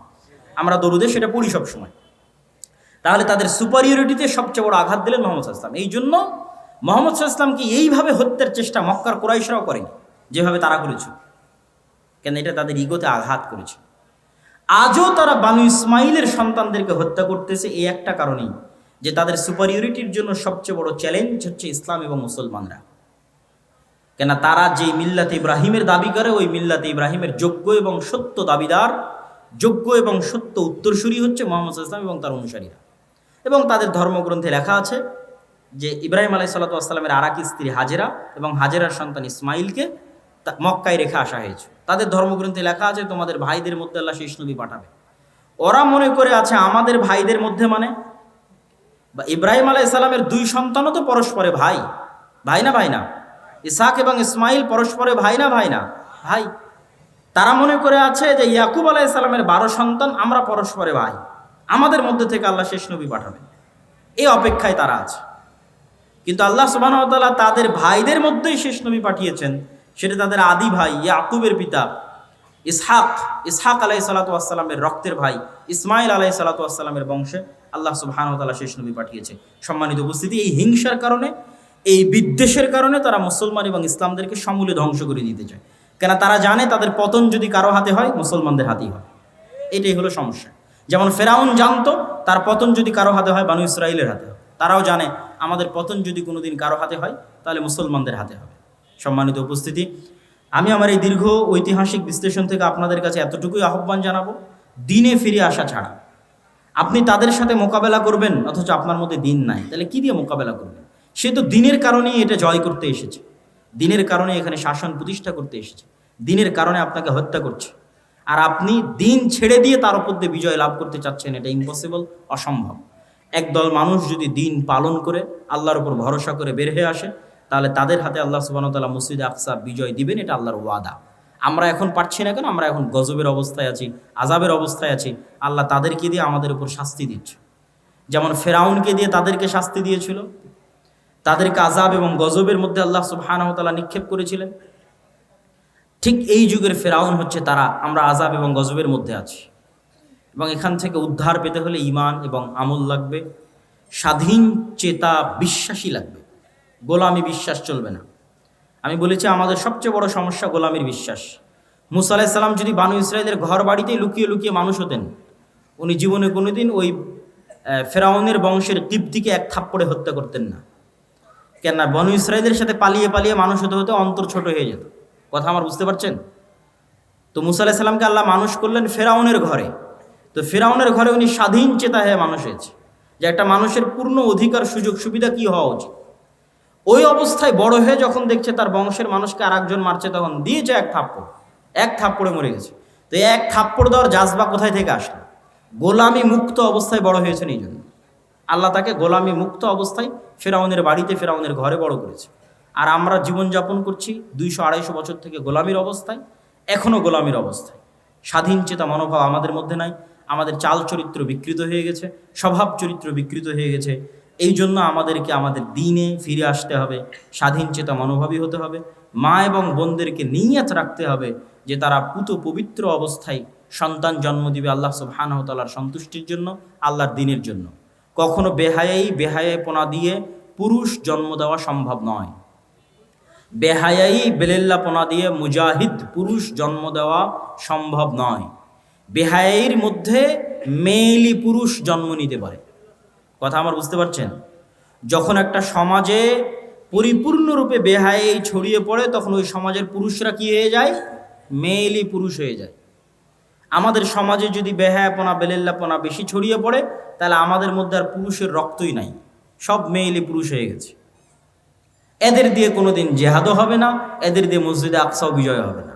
আমরা দরুদে সেটা পড়ি সব সময়। তাহলে তাদের সুপারিয়রিটিতে সবচেয়ে বড় আঘাত দিলেন মুহাম্মদ সাল্লাল্লাহু আলাইহি ওয়াসাল্লাম। এই জন্য মুহাম্মদ সাল্লাল্লাহু আলাইহি ওয়াসাল্লামকে এইভাবে হত্যার চেষ্টা মক্কার কুরাইশরাও করেনি যেভাবে তারা করেছিল, কেন এটা তাদের ইগোতে আঘাত করেছে। আজও তারা বানু ইসমাইলের সন্তানদেরকে হত্যা করতেছে এই একটা কারণেই, যে তাদের সুপারিয়রিটির জন্য সবচেয়ে বড় চ্যালেঞ্জ হচ্ছে ইসলাম এবং মুসলমানরা। কেন তারা যে মিল্লাতে ইব্রাহিমের দাবি করে ওই মিল্লাতে ইব্রাহিমের যোগ্য এবং সত্য দাবিদার, যোগ্য এবং সত্য উত্তরসূরি হচ্ছে মুহাম্মদ সাল্লাল্লাহু আলাইহি ওয়াসাল্লাম এবং তার অনুসারীরা। এবং তাদের ধর্মগ্রন্থে লেখা আছে যে ইব্রাহিম আলাইহিস সালাতু ওয়াস সালামের আরেক স্ত্রী হাজেরা এবং হাজেরার সন্তান ইসমাইলকে মক্কায় রেখে আসা হয়েছে। তাদের ধর্মগ্রন্থে লেখা আছে তোমাদের ভাইদের মধ্যে আল্লাহ শেষ নবী পাঠাবে। ওরা মনে করে আছে আমাদের ভাইদের মধ্যে মানে বা ইব্রাহিম আলাইহিস সালামের দুই সন্তানও তো পরস্পরে ভাই, ভাই না ভাই না? ইসহাক এবং ইসমাইল পরস্পরে ভাই না ভাই না? ভাই। তারা মনে করে আছে যে ইয়াকুব আলাইহিস সালামের 12 সন্তান, আমরা পরস্পরে ভাই, আমাদের মধ্যে থেকে আল্লাহ শেষ নবী পাঠাবেন, এই অপেক্ষায় তারা আছে। কিন্তু আল্লাহ সুবহানাহু ওয়া তাআলা তাদের ভাইদের মধ্যেই শেষ নবী পাঠিয়েছেন, সেটা তাদের আদি ভাই ইয়াকুবের পিতা ইসহাক, ইসহাক আলাইহিস সালাতু ওয়াস সালামের রক্তের ভাই ইসমাইল আলাইহিস সালাতু ওয়াস সালামের বংশে আল্লাহ সুবহানাহু ওয়া তাআলা শেষ নবী পাঠিয়েছে। সম্মানিত উপস্থিতি, এই হিংসার কারণে, এই বিদ্বেষের কারণে তারা মুসলমান এবং ইসলামদেরকে সমূলে ধ্বংস করে দিতে চায়। কেন তারা জানে তাদের পতন যদি কারো হাতে হয় মুসলমানদের হাতেই হয়। এটাই হলো সমস্যা। যেমন ফেরাউন জানতো তার পতন যদি কারো হাতে হয় বানু ইসরাইলের হাতে হয়, তারাও জানে আমাদের পতন যদি কোনোদিন কারো হাতে হয় তাহলে মুসলমানদের হাতে হবে। সম্মানিত উপস্থিতি, আমি আমার এই দীর্ঘ ঐতিহাসিক বিশ্লেষণ থেকে আপনাদের কাছে এতটুকুই আহ্বান জানাবো, দিনে ফিরে আসা ছাড়া। আপনি তাদের সাথে মোকাবেলা করবেন অথচ আপনার মধ্যে দিন নাই, তাহলে কি দিয়ে মোকাবেলা করবেন? সে তো দিনের কারণেই এটা জয় করতে এসেছে, দিনের কারণে এখানে শাসন প্রতিষ্ঠা করতে এসেছে, দিনের কারণে আপনাকে হত্যা করছে। আর আপনি দিন ছেড়ে দিয়ে তার উপর দিয়ে বিজয় লাভ করতে চাচ্ছেন, এটা ইম্পসিবল, অসম্ভব। একদল মানুষ যদি দিন পালন করে আল্লাহর উপর ভরসা করে বের হয়ে আসে তাহলে তাদের হাতে আল্লাহ সুবহানাহু ওয়া তাআলা মসজিদে আকসা বিজয় দিবেন, এটা আল্লাহর ওয়াদা। আমরা এখন পারছি না কেন? আমরা এখন গজবের অবস্থায় আছি, আযাবের অবস্থায় আছি। আল্লাহ তাদেরকে দিয়ে আমাদের উপর শাস্তি দিচ্ছে। যেমন ফেরাউনকে দিয়ে তাদেরকে শাস্তি দিয়েছিল, তাদেরকে আযাব এবং গজবের মধ্যে আল্লাহ সুবহানাহু ওয়া তাআলা নিক্ষেপ করেছিলেন। ঠিক এই যুগের ফেরাউন হচ্ছে তারা। আমরা আযাব এবং গজবের মধ্যে আছি এবং এখান থেকে উদ্ধার পেতে হলে ঈমান এবং আমল লাগবে, স্বাধীন চেতা বিশ্বাসী লাগবে, গোলামি বিশ্বাস চলবে না। আমি বলেছি আমাদের সবচেয়ে বড় সমস্যা গোলামির বিশ্বাস। মুসা আলাইহিস সালাম যদি বানু ইসরাইলের ঘর বাড়িতেই লুকিয়ে লুকিয়ে মানুষ হতেন, উনি জীবনে কোনোদিন ওই ফেরাউনের বংশের কিবতীকে এক থাপ্পড়ে হত্যা করতেন না। কেননা বানু ইসরাইলের সাথে পালিয়ে পালিয়ে মানুষ হতে হতে অন্তর ছোট হয়ে যেত। কথা আমার বুঝতে পারছেন? তো মুসা আলাইহিস সালামকে আল্লাহ মানুষ করলেন ফেরাউনের ঘরে। তো ফেরাউনের ঘরে উনি স্বাধীন চেতা হয়ে মানুষ হয়েছে, যে একটা মানুষের পূর্ণ অধিকার সুযোগ সুবিধা কি হওয়া উচিত। ওই অবস্থায় বড় হয়ে যখন দেখছে তার বংশের মানুষকে আর একজন মারছে, তখন দিয়েছে এক থাপ্পড়ে মরে গেছে। তো এক থাপ্পড় দেওয়ার জাজবা কোথায় থেকে আসলো? গোলামি মুক্ত অবস্থায় বড় হয়েছেন, এই জন্য আল্লাহ তাকে গোলামি মুক্ত অবস্থায় ফেরাউনের বাড়িতে, ফেরাউনের ঘরে বড় করেছে। আর আমরা জীবনযাপন করছি 200-250 বছর থেকে গোলামির অবস্থায়, এখনও গোলামির অবস্থায়। স্বাধীন চেতা মনোভাব আমাদের মধ্যে নাই। আমাদের চাল চরিত্র বিকৃত হয়ে গেছে, স্বভাব চরিত্র বিকৃত হয়ে গেছে। এই জন্য আমাদেরকে আমাদের দিনে ফিরে আসতে হবে, স্বাধীন চেতা মনোভাবী হতে হবে। মা এবং বোনদেরকে নিয়ত রাখতে হবে যে তারা পুত পবিত্র অবস্থায় সন্তান জন্ম দিবে আল্লাহ সুবহানাহু ওয়া তাআলার সন্তুষ্টির জন্য, আল্লাহর দ্বীনের জন্য। কখনো বেহায়াইপনা দিয়ে পুরুষ জন্ম দেওয়া সম্ভব নয়। বেহায়াই বেলেল্লাপনা দিয়ে মুজাহিদ পুরুষ জন্ম দেওয়া সম্ভব নয়। বেহায়াইর মধ্যে মেয়েলি পুরুষ জন্ম নিতে পারে। কথা আমার বুঝতে পারছেন? যখন একটা সমাজে পরিপূর্ণরূপে বেহায়াই ছড়িয়ে পড়ে তখন ওই সমাজের পুরুষরা কি হয়ে যায়? মেয়েলি পুরুষ হয়ে যায়। আমাদের সমাজে যদি বেহায়াপনা বেলেল্লাপনা বেশি ছড়িয়ে পড়ে তাহলে আমাদের মধ্যে আর পুরুষের রক্তই নাই, সব মেয়েলি পুরুষ হয়ে গেছে। এদের দিয়ে কোনোদিন জেহাদও হবে না, এদের দিয়ে মসজিদে আকসাও বিজয় হবে না।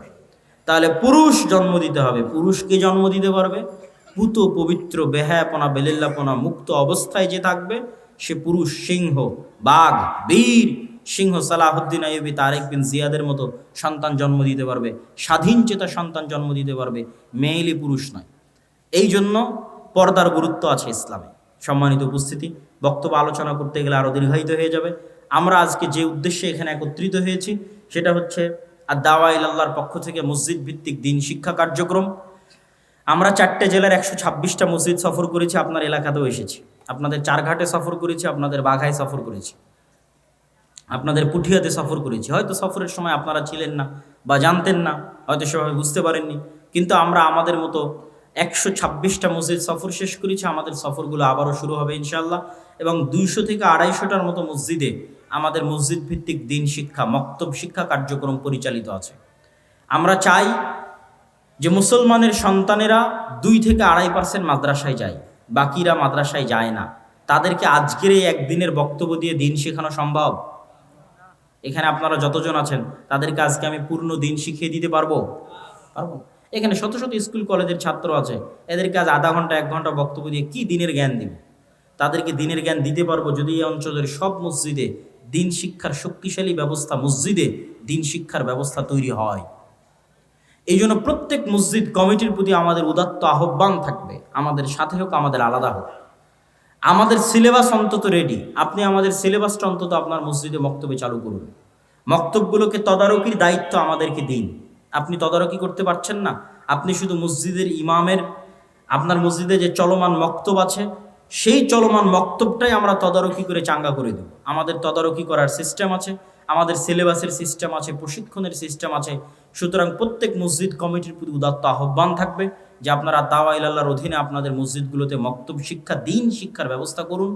তাহলে পুরুষ জন্ম দিতে হবে। পুরুষ কে জন্ম দিতে পারবে? পুত পবিত্র বেহায়াপনা বেলিল্লাপনা মুক্ত অবস্থায় যে থাকবে সে পুরুষ সিংহ, বাঘ, বীর সিংহ সালাহুদ্দিন আইয়ুবী, তারেক বিন জিয়াদের মতো সন্তান জন্ম দিতে পারবে, স্বাধীন চেতা সন্তান জন্ম দিতে পারবে, মেয়েলি পুরুষ নয়। এই জন্য পর্দার গুরুত্ব আছে ইসলামে। সম্মানিত উপস্থিতি, বক্তব্য আলোচনা করতে গেলে আরও দীর্ঘায়িত হয়ে যাবে। আমরা আজকে যে উদ্দেশ্যে এখানে একত্রিত হয়েছি সেটা হচ্ছে আর দাওয়া ইলাল্লাহর পক্ষ থেকে মসজিদ ভিত্তিক দিন শিক্ষা কার্যক্রম। আমরা 4টে জেলার 126টা মসজিদ সফর করেছি, আপনার এলাকাতেও এসেছি, আপনাদের চারঘাটে সফর করেছি, আপনাদের বাঘায় সফর করেছি, আপনাদের পুঠিয়াতে সফর করেছি। হয়তো সফরের সময় আপনারা ছিলেন না বা জানতেন না, হয়তো সেভাবে বুঝতে পারেননি, কিন্তু আমরা আমাদের মতো 126টা মসজিদ সফর শেষ করেছি। আমাদের সফরগুলো আবারও শুরু হবে ইনশাআল্লাহ, এবং 200 থেকে 250টার মতো মসজিদে আমাদের মসজিদ ভিত্তিক দিন শিক্ষা, মক্তব শিক্ষা কার্যক্রম পরিচালিত আছে। আমরা চাই যে মুসলমানের সন্তানেরা 2 থেকে 2.5% মাদ্রাসায় যায়, বাকিরা মাদ্রাসায় যায় না। তাদেরকে আজকের এই একদিনের বক্তব্য দিয়ে দিন শেখানো সম্ভব? এখানে আপনারা যতজন আছেন তাদেরকে আজকে আমি পূর্ণ দিন শিখিয়ে দিতে পারবো? এখানে শত শত স্কুল কলেজের ছাত্র আছে, এদেরকে আজ আধা ঘন্টা 1 ঘন্টা বক্তব্য দিয়ে কি দিনের জ্ঞান দিব? তাদেরকে দিনের জ্ঞান দিতে পারবো যদি এই অঞ্চলের সব মসজিদে দিন শিক্ষার শক্তিশালী ব্যবস্থা, মসজিদে দিন শিক্ষার ব্যবস্থা তৈরি হয়। এই জন্য প্রত্যেক মসজিদ কমিটির প্রতি আমাদের উদাত্ত আহ্বান থাকবে, আমাদের সাথে হোক, আমাদের আলাদা হোক, আমাদের সিলেবাস অন্তত রেডি। আপনি আমাদের সিলেবাসটা অন্তত আপনার মসজিদে মক্তবে চালু করুন। মক্তবগুলোকে তদারকির দায়িত্ব আমাদেরকে দিন। আপনি তদারকি করতে পারছেন না, আপনি শুধু মসজিদের ইমামের, আপনার মসজিদে যে চলমান মক্তব আছে সেই চলমান মক্তবটাই আমরা তদারকি করে চাঙ্গা করে দেব। আমাদের তদারকি করার সিস্টেম আছে, আমাদের সিলেবাসের সিস্টেম আছে, প্রশিক্ষণের সিস্টেম আছে। সুতরাং প্রত্যেক মসজিদ কমিটির প্রতি উদাত্ত আহ্বান থাকবে যে আপনারা দাওয়া ইলাল্লাহর অধীনে আপনাদের মসজিদগুলোতে মক্তব শিক্ষা, দিন শিক্ষার ব্যবস্থা করুন।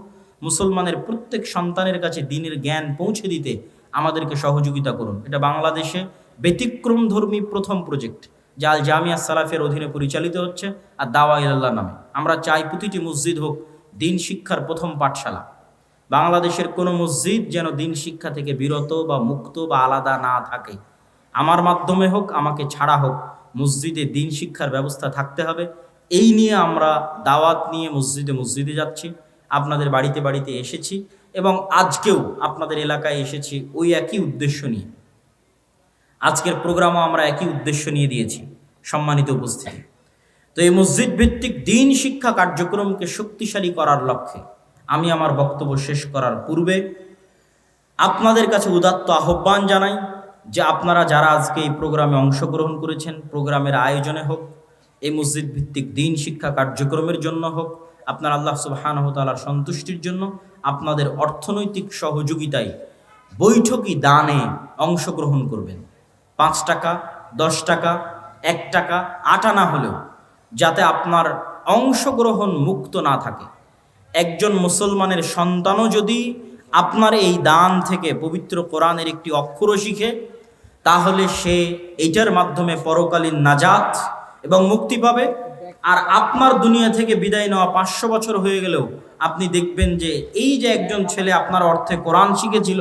মুসলমানের প্রত্যেক সন্তানের কাছে দিনের জ্ঞান পৌঁছে দিতে আমাদেরকে সহযোগিতা করুন। এটা বাংলাদেশে ব্যতিক্রমধর্মী প্রথম প্রজেক্ট যা আল জামিয়া সালাফের অধীনে পরিচালিত হচ্ছে আর দাওয়া ইলাল্লাহ নামে। আমরা চাই প্রতিটি মসজিদ হোক দিন শিক্ষার প্রথম পাঠশালা। বাংলাদেশের কোনো মসজিদ যেন দিন শিক্ষা থেকে বিরত বা মুক্ত বা আলাদা না থাকে। আমার মাধ্যমে হোক, আমাকে ছাড়া হোক, মসজিদে দিন শিক্ষার ব্যবস্থা থাকতে হবে। এই নিয়ে আমরা দাওয়াত নিয়ে মসজিদে মসজিদে যাচ্ছি, আপনাদের বাড়িতে বাড়িতে এসেছি, এবং আজকেও আপনাদের এলাকায় এসেছি ওই একই উদ্দেশ্য নিয়ে। আজকের প্রোগ্রামও আমরা একই উদ্দেশ্য নিয়ে দিয়েছি। সম্মানিত উপস্থিতি, তো এই মসজিদ ভিত্তিক দিন শিক্ষা কার্যক্রমকে শক্তিশালী করার লক্ষ্যে আমি আমার বক্তব্য শেষ করার পূর্বে আপনাদের কাছে উদাত্ত আহ্বান জানাই যে আপনারা যারা আজকে এই প্রোগ্রামে অংশগ্রহণ করেছেন, প্রোগ্রামের আয়োজনে হোক, এই মসজিদ ভিত্তিক দিন শিক্ষা কার্যক্রমের জন্য হোক, আপনার আল্লাহ সুবহানাহু ওয়া তাআলার সন্তুষ্টির জন্য আপনাদের অর্থনৈতিক সহযোগিতায় বৈঠকি দানে অংশগ্রহণ করবেন। 5 টাকা, 10 টাকা, 1 টাকা, 8 আনা হলেও যাতে আপনার অংশগ্রহণ মুক্ত না থাকে। একজন মুসলমানের সন্তানও যদি আপনার এই দান থেকে পবিত্র কোরআনের একটি অক্ষরও শিখে, তাহলে সে এইটার মাধ্যমে পরকালীন নাজাত এবং মুক্তি পাবে। আর আপনার দুনিয়া থেকে বিদায় নেওয়া 500 বছর হয়ে গেলেও আপনি দেখবেন যে এই যে একজন ছেলে আপনার অর্থে কোরআন শিখেছিল,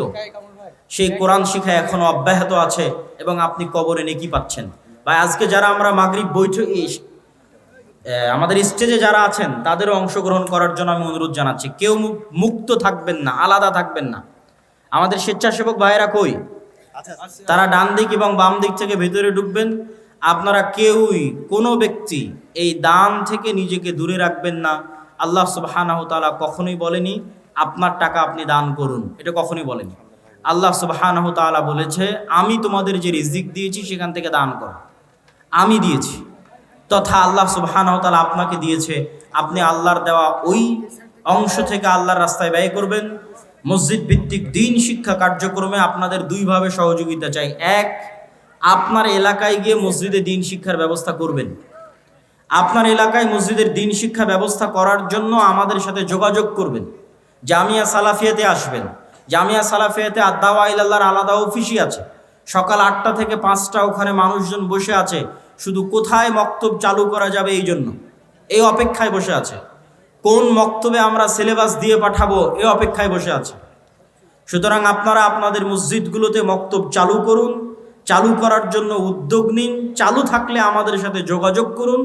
সেই কোরআন শিখা এখনো অব্যাহত আছে এবং আপনি কবরে নেকি পাচ্ছেন। বা আজকে যারা আমরা মাগরিব বৈঠক আমাদের স্টেজে যারা আছেন তাদেরও অংশগ্রহণ করার জন্য আমি অনুরোধ জানাচ্ছি। কেউ মুক্ত থাকবেন না, আলাদা থাকবেন না। আমাদের স্বেচ্ছাসেবক ভাইয়েরা কই? তারা ডান দিক এবং বাম দিক থেকে ভেতরে ঢুকবেন। আপনারা কেউই, কোনো ব্যক্তি এই দান থেকে নিজেকে দূরে রাখবেন না। আল্লাহ সুবহানাহু ওয়া তাআলা কখনোই বলেনি আপনার টাকা আপনি দান করুন, এটা কখনোই বলেনি। আল্লাহ সুবহানাহু ওয়া তাআলা বলেছে আমি তোমাদের যে রিজিক দিয়েছি সেখান থেকে দান করো, আমি দিয়েছি। তথা আল্লাহ সুবহানাহু ওয়া তাআলা আপনাকে দিয়েছে, আপনি আল্লাহর দেওয়া ওই অংশ থেকে আল্লাহর রাস্তায় ব্যয় করবেন। মসজিদ ভিত্তিক দিন শিক্ষা কার্যক্রমে আপনাদের দুইভাবে সহযোগিতা চাই। এক, আপনার এলাকায় গিয়ে মসজিদে দিন শিক্ষার ব্যবস্থা করবেন। আপনার এলাকায় মসজিদের দিন শিক্ষা ব্যবস্থা করার জন্য আমাদের সাথে যোগাযোগ করবেন। জামিয়া সালাফিয়াতে আসবেন। জামিয়া সালাফিয়াতে আদ-দাওয়া ইলাল্লাহর আলাদা অফিসই আছে। সকাল 8টা থেকে 5টা ওখানে মানুষজন বসে আছে, শুধু কোথায় মক্তব চালু করা যাবে এই জন্য, এই অপেক্ষায় বসে আছে। কোন মক্তবে আমরা সিলেবাস দিয়ে পাঠাবো এই অপেক্ষায় বসে আছে। সুতরাং আপনারা আপনাদের মসজিদগুলোতে মক্তব চালু করুন, চালু করার জন্য উদ্যোগ নিন। চালু থাকলে আমাদের সাথে যোগাযোগ করুন।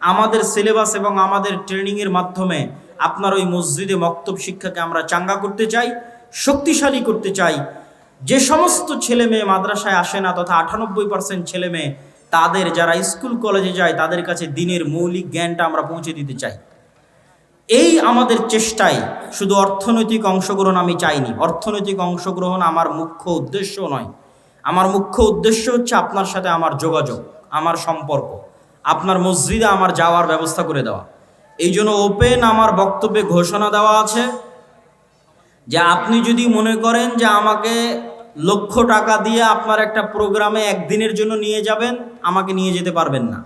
আমাদের সিলেবাস এবং আমাদের ট্রেনিংয়ের মাধ্যমে আপনার ওই মসজিদে মক্তব শিক্ষাকে আমরা চাঙ্গা করতে চাই, শক্তিশালী করতে চাই। যে সমস্ত ছেলে মেয়ে মাদ্রাসায় আসে না, তথা 98% ছেলে মেয়ে তাদের যারা স্কুল কলেজে যায় তাদের কাছে দিনের মৌলিক জ্ঞানটা আমরা পৌঁছে দিতে চাই। এই আমাদের চেষ্টায় শুধু অর্থনৈতিক অংশগ্রহণ আমি চাইনি। অর্থনৈতিক অংশগ্রহণ আমার মুখ্য উদ্দেশ্য নয়। আমার মুখ্য উদ্দেশ্য হচ্ছে আপনার সাথে আমার যোগাযোগ, আমার সম্পর্ক, আপনার মসজিদে আমার যাওয়ার ব্যবস্থা করে দেওয়া। এই জন্য ওপেন আমার বক্তব্যে ঘোষণা দেওয়া আছে যে আপনি যদি মনে করেন যে আমাকে লক্ষ টাকা দিয়ে আপনার একটা প্রোগ্রামে একদিনের জন্য নিয়ে যাবেন, আমাকে নিয়ে যেতে পারবেন না।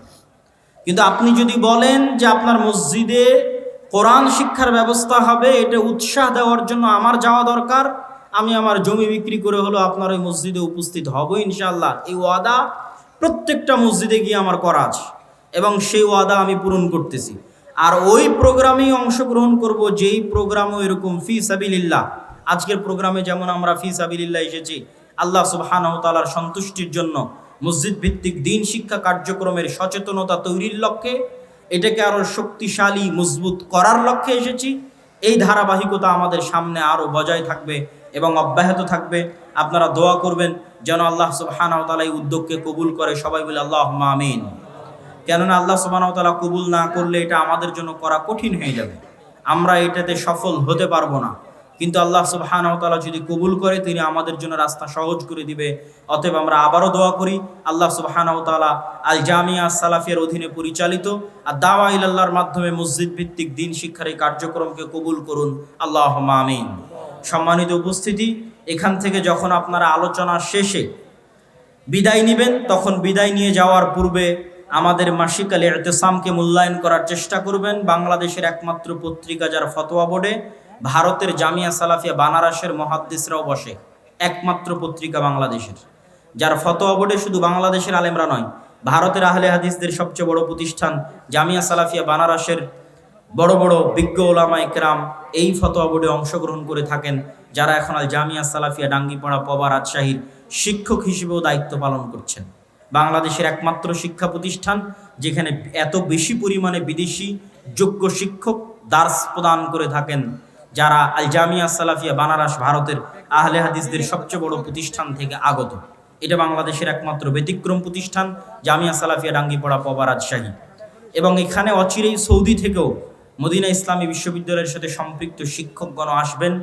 কিন্তু আপনি যদি বলেন যে আপনার মসজিদে কোরআন শিক্ষার ব্যবস্থা হবে, এটা উৎসাহ দেওয়ার জন্য আমার যাওয়া দরকার, আমি আমার জমি বিক্রি করে হলো আপনার ওই মসজিদে উপস্থিত হব ইনশাআল্লাহ। এই ওয়াদা প্রত্যেকটা মসজিদে গিয়ে আমার করা আছে এবং সেই ওয়াদা আমি পূরণ করতেছি। আর ওই প্রোগ্রামেই অংশগ্রহণ করব যেই প্রোগ্রামও এরকম ফি সাবিলিল্লাহ। আজকের প্রোগ্রামে যেমন আমরা ফি সাবিলিল্লাহ এসেছি আল্লাহ সুবহানাহু ওয়া তাআলার সন্তুষ্টির জন্য, মসজিদ ভিত্তিক দ্বীন শিক্ষা কার্যক্রমের সচেতনতা তৈরির লক্ষ্যে, এটাকে আরও শক্তিশালী মজবুত করার লক্ষ্যে এসেছি। এই ধারাবাহিকতা আমাদের সামনে আরও বজায় থাকবে এবং অব্যাহত থাকবে। আপনারা দোয়া করবেন যেন আল্লাহ সুবহানাহু ওয়া তাআলা এই উদ্যোগকে কবুল করে। সবাই বলে আল্লাহুম্মা আমিন। কেননা আল্লাহ সুবহানাহু ওয়া তাআলা কবুল না করলে এটা আমাদের জন্য করা কঠিন হয়ে যাবে, আমরা এটাতে সফল হতে পারবো না। কিন্তু আল্লাহ সুবহানাহু ওয়া তাআলা যদি কবুল করে তিনি আমাদের জন্য রাস্তা সহজ করে দিবে। অতএব আমরা আবারও দোয়া করি আল্লাহ সুবহানাহু ওয়া তাআলা আল জামিয়া সালাফিয়ার অধীনে পরিচালিত আর দাওয়া ইলাল্লাহর মাধ্যমে মসজিদ ভিত্তিক দ্বীন শিক্ষার এই কার্যক্রমকে কবুল করুন। আল্লাহুম্মা আমিন। সম্মানিত উপস্থিতি, এখান থেকে যখন আপনারা আলোচনা শেষে বিদায় নেবেন, তখন বিদায় নিয়ে যাওয়ার পূর্বে আমাদের মাসিক আল ইতিসামকে মূল্যায়ন করার চেষ্টা করবেন। বাংলাদেশের একমাত্র পত্রিকা যার ফতোয়া বোর্ডে ভারতের জামিয়া সালাফিয়া বানারসের মুহাদ্দিসরাও বসে, একমাত্র পত্রিকা বাংলাদেশের যার ফতোয়া বোর্ডে শুধু বাংলাদেশের আলেমরা নয়, ভারতের আহলে হাদিসদের সবচেয়ে বড় প্রতিষ্ঠান জামিয়া সালাফিয়া বানারসের বড় বড় বিজ্ঞ ওলামা ইকরাম এই ফতোয়া বোর্ডে অংশগ্রহণ করে থাকেন, যারা এখন আল জামিয়া সালাফিয়া ডাঙ্গিপাড়া পবা রাজশাহীর শিক্ষক হিসেবেও দায়িত্ব পালন করছেন। বাংলাদেশের একমাত্র শিক্ষা প্রতিষ্ঠান যেখানে এত বেশি পরিমাণে বিদেশি যোগ্য শিক্ষক দার্স প্রদান করে থাকেন, যারা আল জামিয়া সালাফিয়া বানারস ভারতের আহলে হাদিসদের সবচেয়ে বড় প্রতিষ্ঠান থেকে আগত। এটা বাংলাদেশের একমাত্র ব্যতিক্রম প্রতিষ্ঠান জামিয়া সালাফিয়া ডাঙ্গিপাড়া পবা রাজশাহী। এবং এখানে অচিরেই সৌদি থেকেও মদিনা ইসলামী বিশ্ববিদ্যালয়ের সাথে সম্পৃক্ত শিক্ষকগণ আসবেন।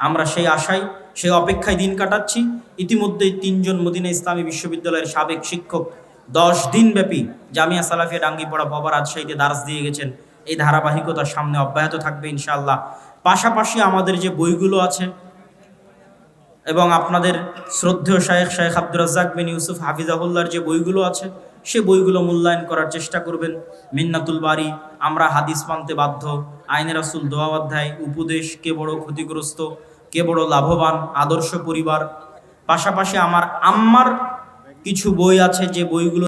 আমরা সেই আশায়, সেই অপেক্ষায় দিন কাটাচ্ছি। ইতিমধ্যেই 3 জন মদিনা ইসলামী বিশ্ববিদ্যালয়ের সাবেক শিক্ষক 10 দিন ব্যাপী জামিয়া সালাফিয়া ডাঙ্গিপাড়া পবা রাজশাহীতে দার্স দিয়ে গেছেন। এই ধারাবাহিকতা সামনে অব্যাহত থাকবে ইনশাআল্লাহ। পাশাপাশি আমাদের যে বইগুলো আছে এবং আপনাদের শ্রদ্ধেয় শেখ আব্দুর রাজ্জাক বিন ইউসুফ হাফিজাহুল্লাহর যে বইগুলো আছে, সে বইগুলো মূল্যায়ন করার চেষ্টা করবেন। মিন্নাতুল বারি, আমরা হাদিস মানতে বাধ্য, আইনে রাসূল দোয়া অধ্যায়, উপদেশ, কে বড় ক্ষতিগ্রস্ত, কে বড় লাভবান, আদর্শ পরিবার। পাশাপাশি আমার আম্মার কিছু বই আছে যে বইগুলো